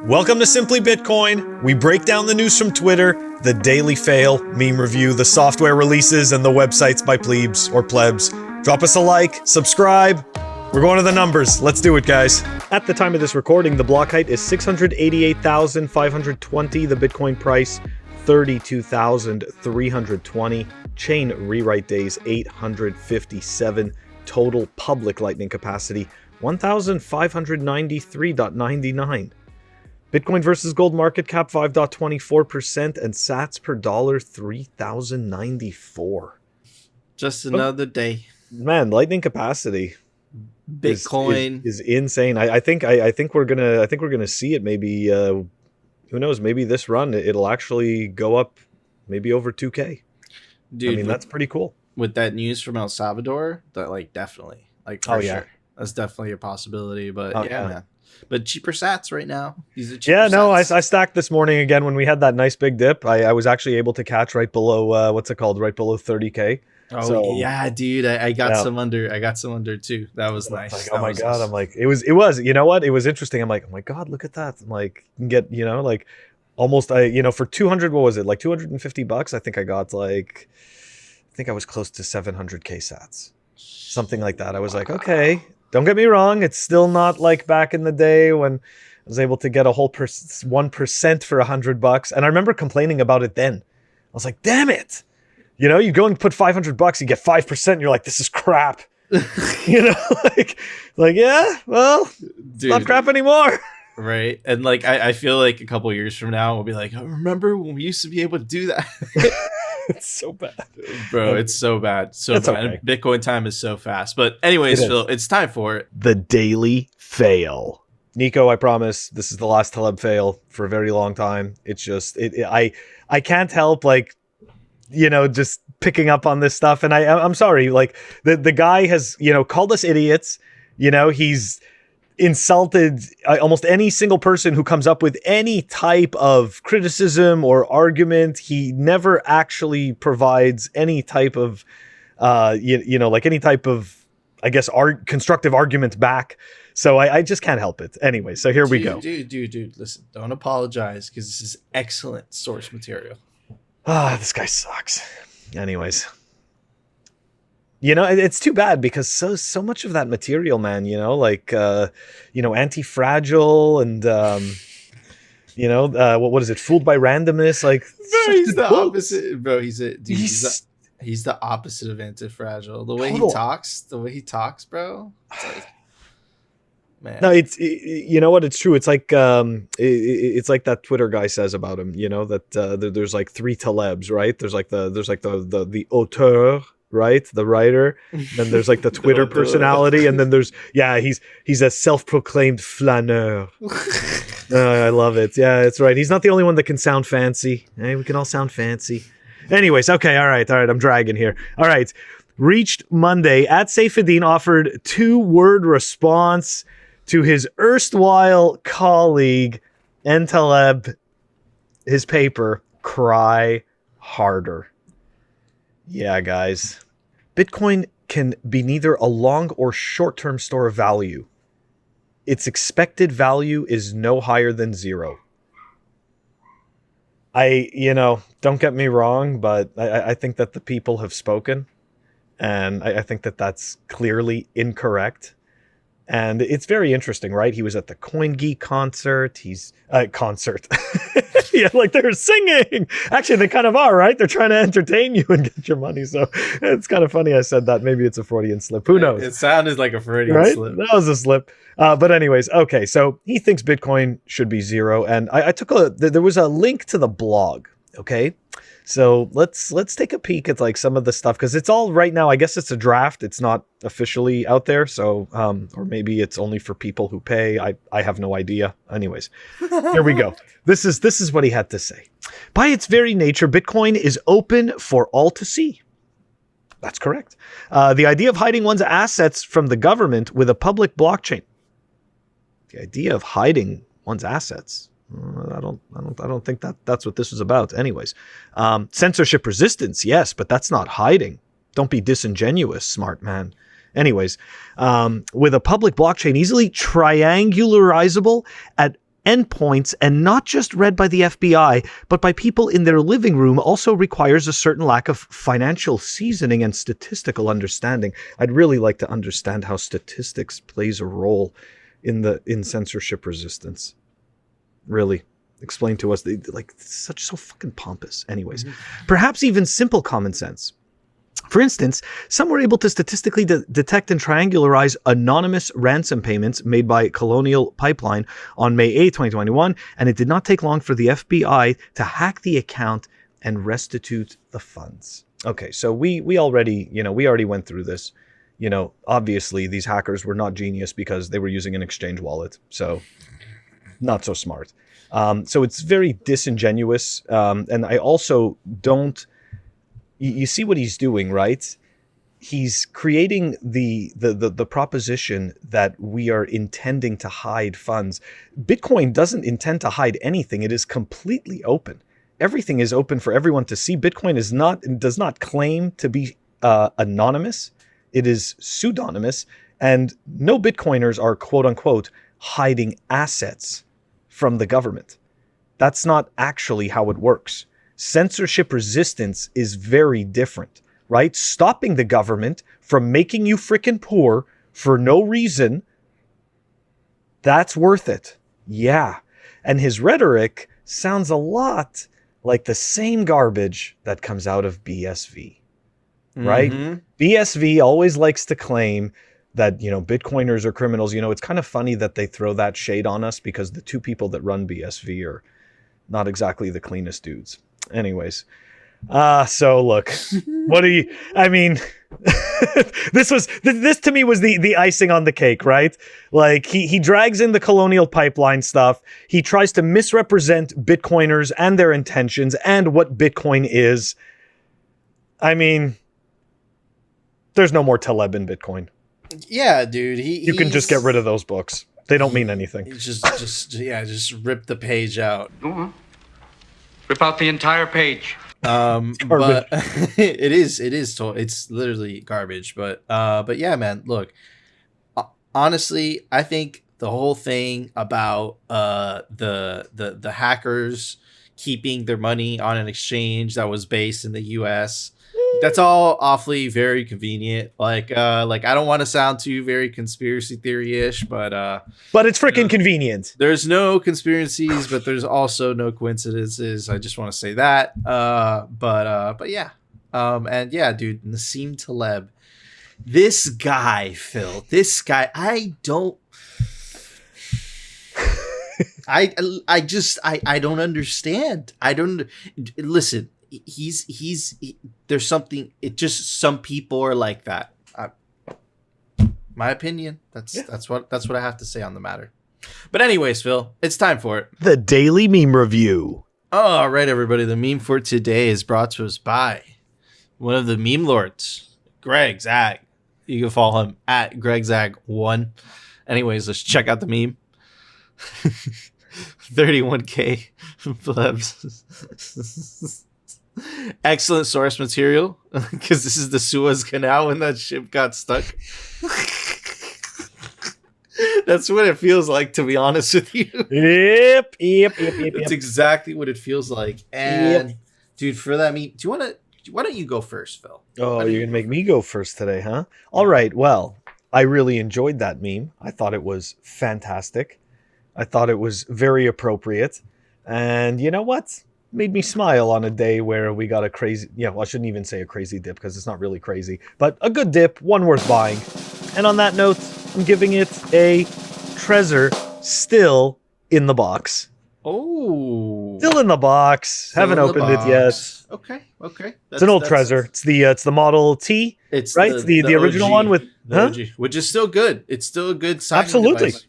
Welcome to Simply Bitcoin. We break down the news from Twitter, the daily fail, meme review, the software releases, and the websites by plebes or plebs. Drop us a like, subscribe. We're going to the numbers. Let's do it, guys. At the time of this recording, the block height is 688,520. The Bitcoin price, 32,320. Chain rewrite days, 857. Total public Lightning capacity, 1,593.99. Bitcoin versus gold market cap, 5.24%, and sats per dollar, 3,094. Just another day. Man, Lightning capacity. Bitcoin is insane. I think we're gonna see it. Maybe who knows? Maybe this run it'll actually go up, maybe over 2K. Dude, I mean, that's pretty cool. With that news from El Salvador, that definitely for sure. That's definitely a possibility. But man. But cheaper sats right now. These are cheaper sats. I stacked this morning again when we had that nice big dip. I was actually able to catch right below what's it called? Right below 30K. Oh so, yeah, dude. I got some under. I got some under too. That was nice. Like, oh my god! Nice. I'm like, it was. You know what? It was interesting. I'm like, oh my god, look at that. I'm like, you can get almost for 200. What was it? Like $250. I think I got I was close to 700K sats, something like that. I was like, okay. Don't get me wrong. It's still not like back in the day when I was able to get a whole 1% for $100. And I remember complaining about it then. I was like, damn it. You go and put $500, you get 5%. And you're like, this is crap. Yeah, well, dude, not crap anymore. Right. And I feel like a couple years from now, we'll be like, oh, remember when we used to be able to do that? It's so bad, bro. It's so bad. So bad. Okay. Bitcoin time is so fast. But anyways, Phil, it's time for it. The daily fail. Nico, I promise this is the last Taleb fail for a very long time. It's just I can't help just picking up on this stuff. And I'm sorry. The guy has called us idiots. He's insulted almost any single person who comes up with any type of criticism or argument. He never actually provides any type of any type of, I guess, constructive argument back. So I just can't help it. Anyway, so here we go. Dude, listen, don't apologize, because this is excellent source material. This guy sucks. Anyways, it's too bad, because so much of that material, man, anti-fragile and what is it, fooled by randomness, bro, he's the opposite, bro. He's the opposite of anti-fragile. The way he talks, bro. Man. No, it's it's true. It's like it's like that Twitter guy says about him, that there's like three Talebs, right? There's the auteur, right, the writer, then there's the Twitter personality, and then there's he's a self-proclaimed flaneur. I love it. Yeah, it's right. He's not the only one that can sound fancy. Hey, we can all sound fancy. Anyways, okay, all right, I'm dragging here. All right, reached Monday. At Saifedean offered 2-word response to his erstwhile colleague Taleb, his paper, Cry Harder. Yeah, guys. Bitcoin can be neither a long or short-term store of value. Its expected value is no higher than 0. Don't get me wrong, but I think that the people have spoken, and I think that that's clearly incorrect. And it's very interesting, right? He was at the CoinGeek concert. He's concert. Yeah, they're singing. Actually, they kind of are, right? They're trying to entertain you and get your money. So it's kind of funny I said that. Maybe it's a Freudian slip. Who knows? It sounded like a Freudian slip. That was a slip. But anyways, okay. So he thinks Bitcoin should be 0. And I took there was a link to the blog. Okay. So let's take a peek at some of the stuff, because it's all right now. I guess it's a draft. It's not officially out there. So or maybe it's only for people who pay. I have no idea. Anyways, here we go. This is what he had to say. By its very nature, Bitcoin is open for all to see. That's correct. The idea of hiding one's assets from the government with a public blockchain. The idea of hiding one's assets. I don't think that's what this is about. Anyways, censorship resistance, yes, but that's not hiding. Don't be disingenuous, smart man. Anyways, with a public blockchain easily triangularizable at endpoints and not just read by the FBI, but by people in their living room also requires a certain lack of financial seasoning and statistical understanding. I'd really like to understand how statistics plays a role in censorship resistance. Really. Explain to us. So fucking pompous. Anyways, perhaps even simple common sense. For instance, some were able to statistically detect and triangularize anonymous ransom payments made by Colonial Pipeline on May 8, 2021, and it did not take long for the FBI to hack the account and restitute the funds. Okay, so we already went through this. Obviously these hackers were not genius because they were using an exchange wallet, so not so smart. So it's very disingenuous, and I also don't. You see what he's doing, right? He's creating the proposition that we are intending to hide funds. Bitcoin doesn't intend to hide anything. It is completely open. Everything is open for everyone to see. Bitcoin does not claim to be anonymous. It is pseudonymous, and no Bitcoiners are quote unquote hiding assets from the government. That's not actually how it works. Censorship resistance is very different, right? Stopping the government from making you frickin' poor for no reason, that's worth it. Yeah. And his rhetoric sounds a lot like the same garbage that comes out of BSV, right? BSV always likes to claim that, Bitcoiners are criminals. It's kind of funny that they throw that shade on us because the two people that run BSV are not exactly the cleanest dudes. Anyways, so look, this to me was the icing on the cake, right? Like he drags in the Colonial Pipeline stuff. He tries to misrepresent Bitcoiners and their intentions and what Bitcoin is. There's no more Taleb in Bitcoin. Yeah, dude. You can just get rid of those books. They don't mean anything. Just rip the page out. Go on. Rip out the entire page. But it's literally garbage. But yeah, man, look, honestly, I think the whole thing about the hackers keeping their money on an exchange that was based in the US, that's all awfully very convenient. Like I don't want to sound too very conspiracy theory-ish, but it's freaking convenient. There's no conspiracies, but there's also no coincidences. I just want to say that. But yeah. And yeah, dude, Nassim Taleb. This guy, Phil. This guy, I don't understand. I don't listen. There's something. It just some people are like that. My opinion. That's what I have to say on the matter. But anyways, Phil, it's time for it. The Daily Meme Review. All right, everybody. The meme for today is brought to us by one of the meme lords, Greg Zag. You can follow him at GregZag1. Anyways, let's check out the meme. 31K plebs. Excellent source material because this is the Suez Canal when that ship got stuck. That's what it feels like, to be honest with you. Yep. That's exactly what it feels like. And dude, for that meme, why don't you go first, Phil? Oh, you're gonna make me go first today, huh? All right. Well, I really enjoyed that meme. I thought it was fantastic. I thought it was very appropriate. And you know what? Made me smile on a day where we got a crazy, I shouldn't even say a crazy dip because it's not really crazy, but a good dip, one worth buying. And on that note, I'm giving it a treasure still in the box. Oh. Still in the box. Haven't opened it yet. Okay. It's an old treasure. It's the Model T. It's right. It's the original OG, one with OG, which is still good. It's still a good signing Absolutely. device.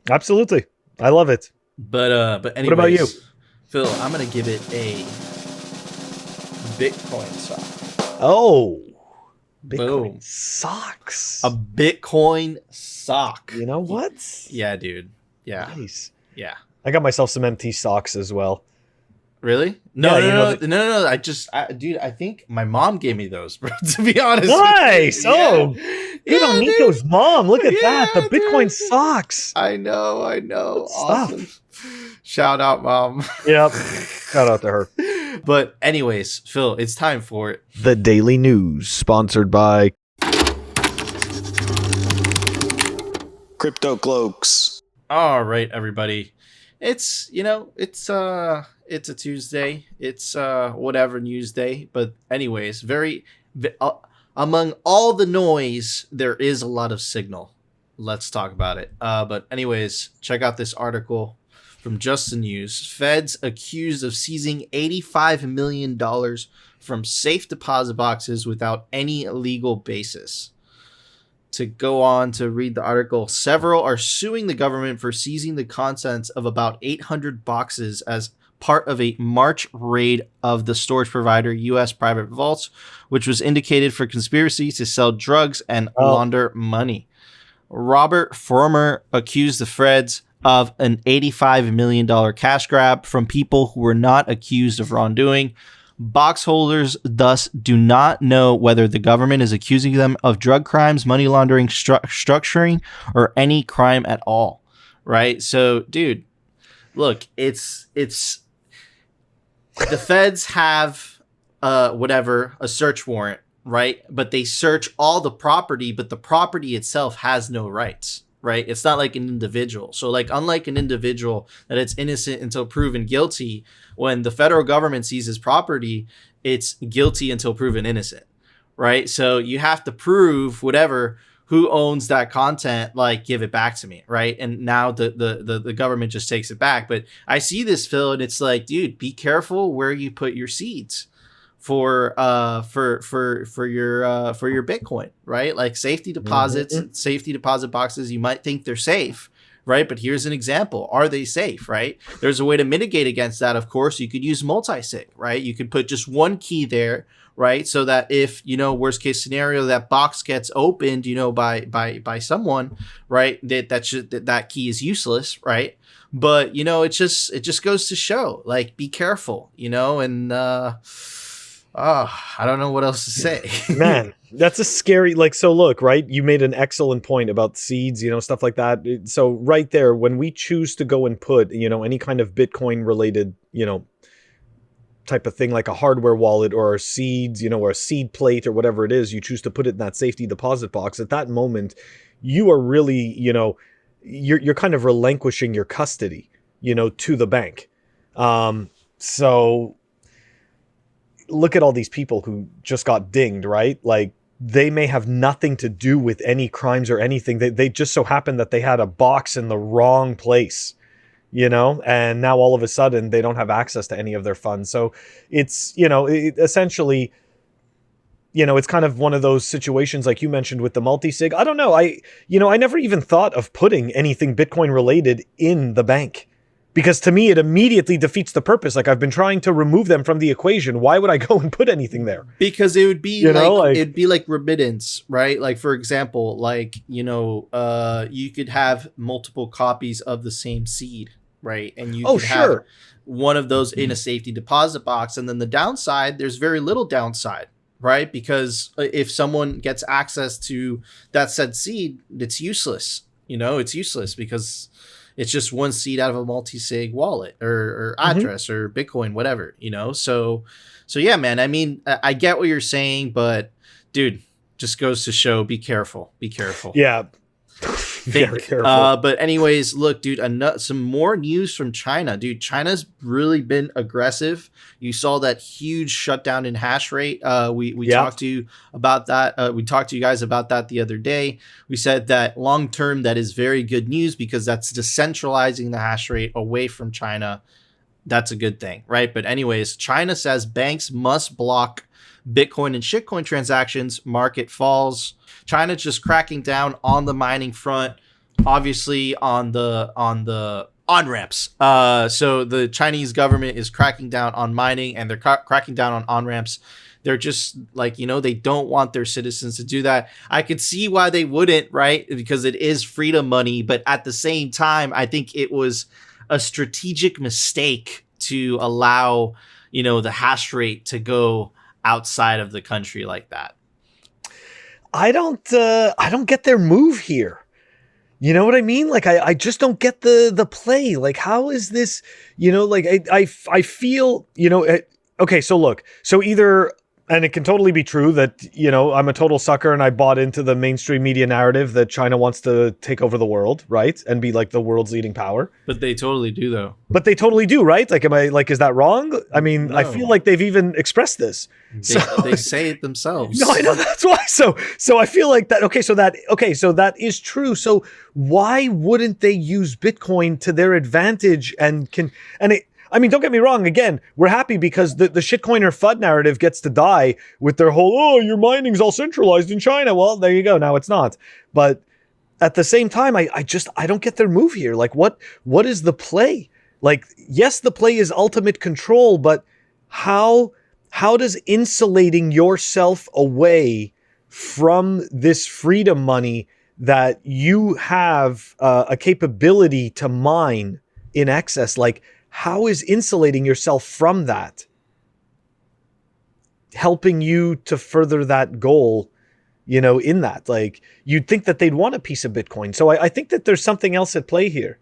Absolutely. I love it. But anyways, what about you? Phil, I'm going to give it a Bitcoin sock. Oh. Bitcoin Boom. socks. A Bitcoin sock. You know what? Yeah, dude. Yeah. Nice. Yeah. I got myself some MT socks as well. Really? No. Dude, I think my mom gave me those, bro, to be honest. Nice. Oh, good on dude. Nico's mom. Look at that. The Bitcoin socks. I know. Good Awesome. stuff. Shout out, mom. Yep. Shout out to her. But anyways, Phil, it's time for it. The Daily News, sponsored by Crypto Cloaks. All right, everybody. It's it's a Tuesday. It's whatever news day. But anyways, among all the noise, there is a lot of signal. Let's talk about it. But anyways, check out this article from Just the News. Feds accused of seizing $85 million from safe deposit boxes without any legal basis. To go on to read the article, several are suing the government for seizing the contents of about 800 boxes as part of a March raid of the storage provider U.S. Private Vaults, which was indicated for conspiracy to sell drugs and launder money. Robert Former accused the Feds of an $85 million cash grab from people who were not accused of wrongdoing. Box holders thus do not know whether the government is accusing them of drug crimes, money laundering, structuring, or any crime at all. Right? So, dude, look, it's the feds have a search warrant, right? But they search all the property, but the property itself has no rights. Right? It's not like an individual. So like, unlike an individual that it's innocent until proven guilty, when the federal government seizes property, it's guilty until proven innocent. Right? So you have to prove who owns that content, like give it back to me. Right? And now the government just takes it back. But I see this, Phil, and it's like, dude, be careful where you put your seeds for your Bitcoin, right? Like safety deposits, safety deposit boxes, you might think they're safe, right? But here's an example. Are they safe, right? There's a way to mitigate against that. Of course, you could use multi-sig, right? You could put just one key there, right? So that if, worst case scenario, that box gets opened, by someone, right? That key is useless, right? But, it just goes to show, like, be careful, and, I don't know what else to say. Man, that's a scary, so look, right? You made an excellent point about seeds, stuff like that. So right there, when we choose to go and put, any kind of Bitcoin related, type of thing, like a hardware wallet or seeds, or a seed plate or whatever it is, you choose to put it in that safety deposit box. At that moment, you are really, you're kind of relinquishing your custody, to the bank. So look at all these people who just got dinged, right? Like, they may have nothing to do with any crimes or anything. They just so happened that they had a box in the wrong place, and now all of a sudden they don't have access to any of their funds. So it's, essentially, it's kind of one of those situations like you mentioned with the multi-sig. I don't know. I never even thought of putting anything Bitcoin related in the bank, because to me, it immediately defeats the purpose. Like, I've been trying to remove them from the equation. Why would I go and put anything there? Because it would be it'd be like remittance, right? Like, for example, you could have multiple copies of the same seed, right? And you could have one of those in a safety deposit box. And then the downside, there's very little downside, right? Because if someone gets access to that said seed, it's useless. It's useless because it's just one seed out of a multi-sig wallet or address or Bitcoin, whatever, So yeah, man, I mean, I get what you're saying, but dude, just goes to show, be careful. Yeah. Very careful. But anyways, look, dude, some more news from China. Dude, China's really been aggressive. You saw that huge shutdown in hash rate. We talked to you about that. We talked to you guys about that the other day. We said that long term, that is very good news because that's decentralizing the hash rate away from China. That's a good thing, right? But anyways, China says banks must block Bitcoin and shitcoin transactions. Market falls. China's just cracking down on the mining front, obviously on the on-ramps. So the Chinese government is cracking down on mining, and they're cracking down on on-ramps. They're just like, they don't want their citizens to do that. I could see why they wouldn't, right? Because it is freedom money. But at the same time, I think it was a strategic mistake to allow, the hash rate to go outside of the country like that. I don't get their move here. You know what I mean? Like, I just don't get the play. Like, how is this, like, I feel, okay, so look, so either, and it can totally be true that, I'm a total sucker and I bought into the mainstream media narrative that China wants to take over the world, right? And be like the world's leading power. But they totally do, though. But they totally do, right? Like, is that wrong? I mean, no. I feel like they've even expressed this. They say it themselves. No, I know, that's why. So I feel like that. So that is true. So why wouldn't they use Bitcoin to their advantage I mean, don't get me wrong. Again, we're happy because the shitcoiner FUD narrative gets to die with their whole, your mining's all centralized in China. Well, there you go. Now it's not. But at the same time, I don't get their move here. Like, what is the play? Like, yes, the play is ultimate control, but how does insulating yourself away from this freedom money that you have a capability to mine in excess, like, how is insulating yourself from that helping you to further that goal, in that? Like, you'd think that they'd want a piece of Bitcoin. So I think that there's something else at play here.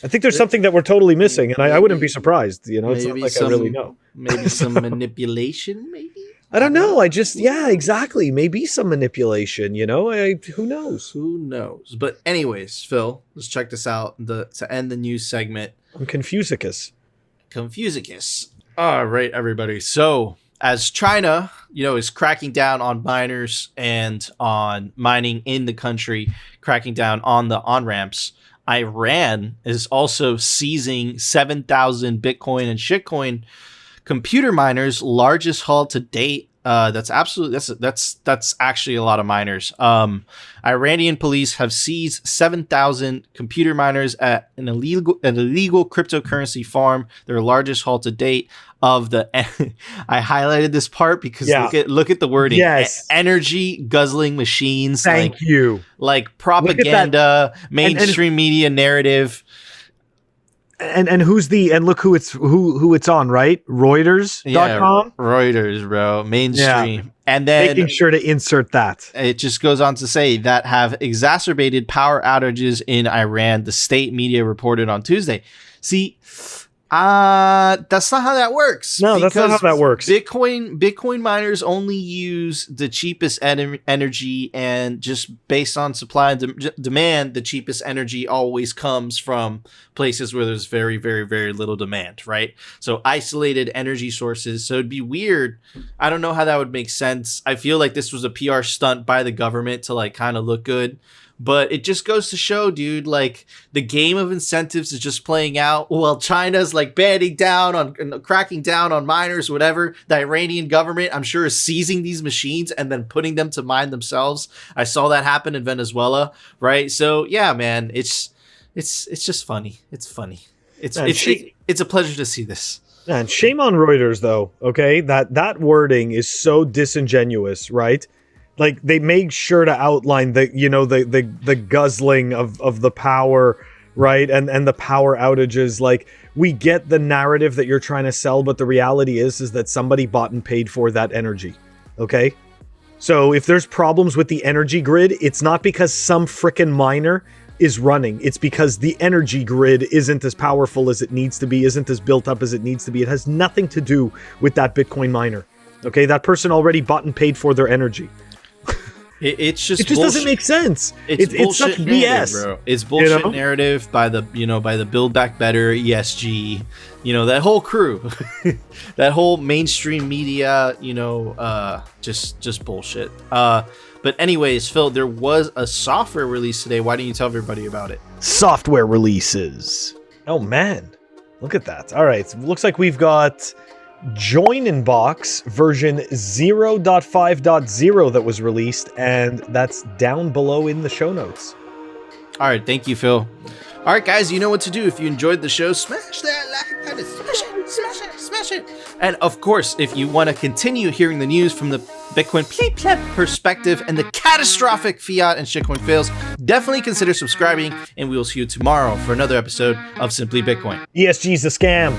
I think there's something that we're totally missing, and I wouldn't be surprised. It's not like I really know. Maybe some manipulation, maybe? I don't know. Yeah, exactly. Maybe some manipulation, who knows? Who knows? But anyways, Phil, let's check this out to end the news segment. I'm Confusicus. All right, everybody. So as China, is cracking down on miners and on mining in the country, cracking down on the on-ramps, Iran is also seizing 7,000 Bitcoin and shitcoin computer miners, largest haul to date. That's actually a lot of miners. Iranian police have seized 7,000 computer miners at an illegal cryptocurrency farm, their largest haul to date of the. I highlighted this part because look at the wording. Yes, energy guzzling machines. Thank you. Like propaganda, mainstream media narrative. And look who it's on, right? Reuters.com? Yeah, Reuters, bro. Mainstream. Yeah. And then making sure to insert that. It just goes on to say that have exacerbated power outages in Iran, the state media reported on Tuesday. See, that's not how that works. No, that's not how that works. Bitcoin miners only use the cheapest energy, and just based on supply and demand, the cheapest energy always comes from places where there's very, very, very little demand, right? So isolated energy sources. So it'd be weird. I don't know how that would make sense. I feel like this was a PR stunt by the government to like kind of look good. But it just goes to show, dude, like the game of incentives is just playing out. While China's like cracking down on miners, whatever. The Iranian government, I'm sure, is seizing these machines and then putting them to mine themselves. I saw that happen in Venezuela, right? So yeah, man, it's just funny. It's funny. It's a pleasure to see this. Man, shame on Reuters, though. Okay, that wording is so disingenuous, right? Like, they made sure to outline the guzzling of the power, right? And the power outages. Like, we get the narrative that you're trying to sell, but the reality is that somebody bought and paid for that energy. Okay? So if there's problems with the energy grid, it's not because some frickin' miner is running. It's because the energy grid isn't as powerful as it needs to be, isn't as built up as it needs to be. It has nothing to do with that Bitcoin miner. Okay? That person already bought and paid for their energy. It just doesn't make sense. It's such BS, bro. It's bullshit narrative by the Build Back Better, ESG, that whole crew, that whole mainstream media, just bullshit. But anyways, Phil, there was a software release today. Why don't you tell everybody about it? Software releases. Oh man, look at that. All right, looks like we've got JOININBOX version 0.5.0 that was released, and that's down below in the show notes. All right, thank you, Phil. All right, guys, you know what to do. If you enjoyed the show, smash that like button, smash it. And of course, if you want to continue hearing the news from the Bitcoin perspective and the catastrophic fiat and shitcoin fails, definitely consider subscribing, and we will see you tomorrow for another episode of Simply Bitcoin. ESG's a scam.